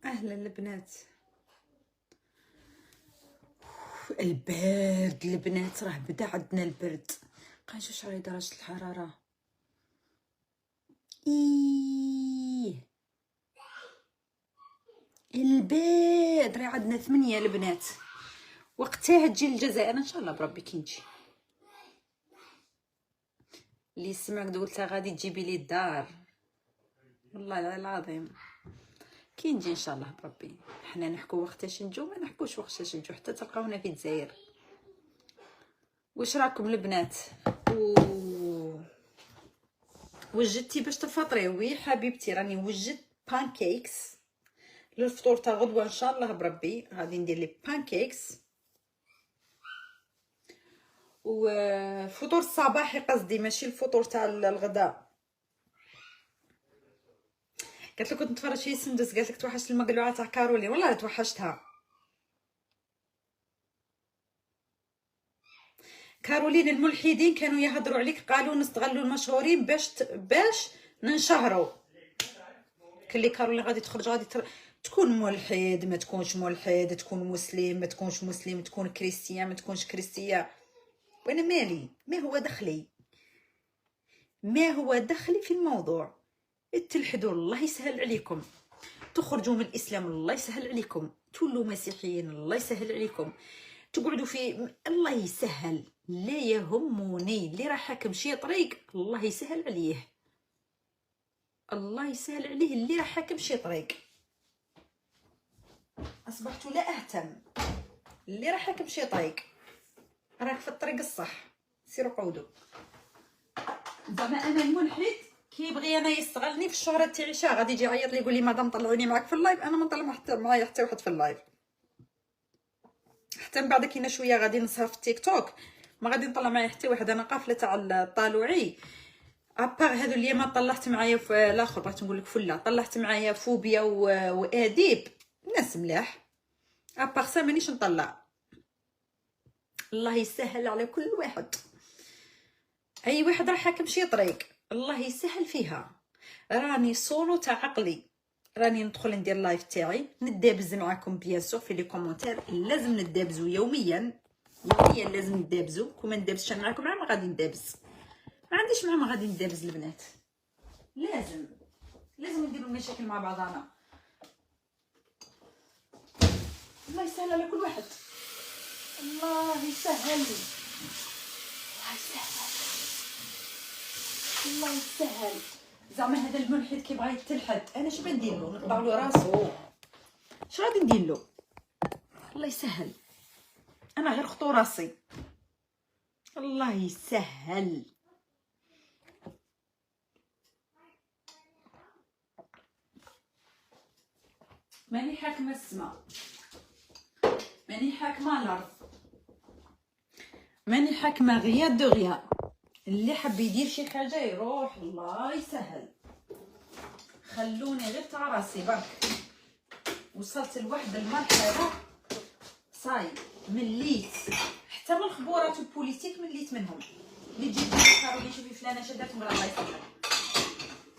اهلا البنات. البرد البنات، راه بدا عندنا البرد. نشوف شحال هي درجه الحراره. البرد راه عندنا 8 البنات. وقتها تجي للجزائر ان شاء الله بربي كي نجي. اللي سمعك قلتها غادي تجيبي لي الدار، والله العظيم كي نجي ان شاء الله بربي. حنا نحكوا وقتاش نجو، ما نحكوش وقتاش نجو حتى تلقاونا في الجزائر. واش راكم البنات؟ وجدتي باش تفطري؟ وي حبيبتي، راني وجدت بانكيكس للفطور تاع غدوه ان شاء الله بربي. غادي ندير لي بانكيكس وفطور الصباحي قصدي، ماشي الفطور تاع الغداء. قالت لك كنت نتفرج في سندس، قالت لك توحشت المقلوعه تاع كارولي. والله توحشتها كارولين. الملحدين كانوا يهضروا عليك، قالوا نستغلوا المشهورين باش ننشهروا. كلي كارولين غادي تخرج غادي تكون ملحد ما تكونش ملحد، تكون مسلم ما تكونش مسلم، تكون كريستيان ما تكونش كريستيان. وانا مالي؟ ما هو دخلي؟ ما هو دخلي في الموضوع؟ تلحدوا الله يسهل عليكم، تخرجوا من الاسلام الله يسهل عليكم، تولوا مسيحيين الله يسهل عليكم، تقعدوا في الله يسهل. لا يهمني اللي راح حاكم شي طريق الله يسهل عليه، الله يسهل عليه اللي راح حاكم شي طريق. اصبحت لا اهتم اللي راح حاكم شي طريق، راك في الطريق الصح، سيروا قودوا. زعما انا الملحد كيبغي انا يستغلني في الشهره تاعي، شا غادي يجي يعيط لي يقول لي مدام طلعوني معاك في اللايف. انا ما نطلع حتى معايا حتى واحد في اللايف، حتى من بعد كينا شويه غادي نسهر في التيك توك ما غادي نطلع معايا حتى واحد. انا قافله تاع الطالوعي ابار هادو اللي ما طلعت معايا في الاخر، بغيت نقول لك فله طلعت معايا فوبيا واديب، ناس ملاح. ابار سا مانيش نطلع. الله يسهل على كل واحد، اي واحد راح حاكم شي طريق الله يسهل فيها. راني صولو تاع عقلي، راني ندخل ندير لايف تاعي ندابز معاكم بيان سور في لي كومونتير. لازم ندابزو يوميا، يوميا لازم ندابزو. كون ما ندابزش معاكم ما غادي ندابز، ما عنديش مع ما غادي ندابز البنات. لازم نديرو المشاكل مع بعضنا. الله يسهل على كل واحد، الله يسهل، الله يسهل، الله يسهل. زعما هذا الملحد كيبغي يتلحد، انا اش ندير له؟ نقطع له راسو، اش غادي ندير له؟ الله يسهل، انا غير خطو راسي. الله يسهل. ماني حاكمه السما، ماني حاكمه الارض، ماني حاكمه غيا دو غيا. اللي حب يدير شي حاجه يروح، الله يسهل. خلوني غير تاع راسي برك. وصلت لواحد المرحله صاي مليت، حتى من الخبورات البوليتيك مليت منهم. اللي تجي تقول كارولي شوفي فلانه شدات مرا الله يسهل.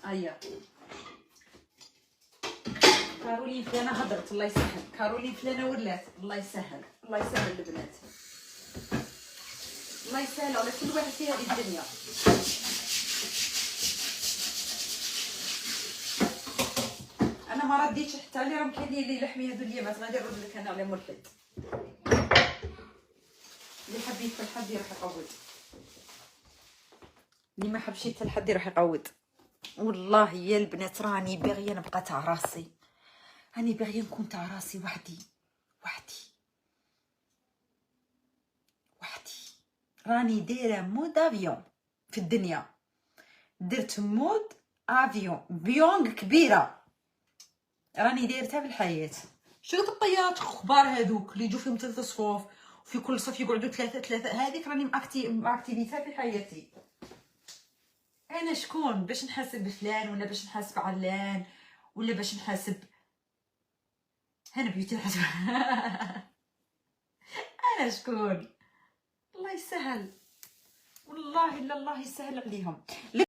ايا كارولين فلانه هضرت الله يسهل، كارولين فلانه ولات الله يسهل. الله يسهل البنات، الله يسهل على كل واحد في هذه الدنيا. انا ما رديتش حتى اللي راهم كاينين اللي لحمي هذو اليامات غادي نرد لك انا على ملحد. اللي حب يدخل حد يروح يقود، اللي ما حبش يدخل حد يروح يقود. والله يا البنات راني باغيه نبقى تاع راسي، راني باغيه نكون تاع راسي وحدي وحدي وحدي. راني دايره مود افيون في الدنيا، درت مود افيون بيونغ كبيره راني دايرتها في الحياه. شريت الطيارات الكبار هذوك اللي يجوا فيهم 3 صفوف وفي كل صف يقعدوا ثلاثه، هذيك راني ماكتيفيتها في حياتي. انا شكون باش نحاسب بفلان ولا باش نحاسب علان ولا باش نحاسب هنا بيوتي الحسب. انا شكون؟ الله يسهل، والله الا الله يسهل عليهم.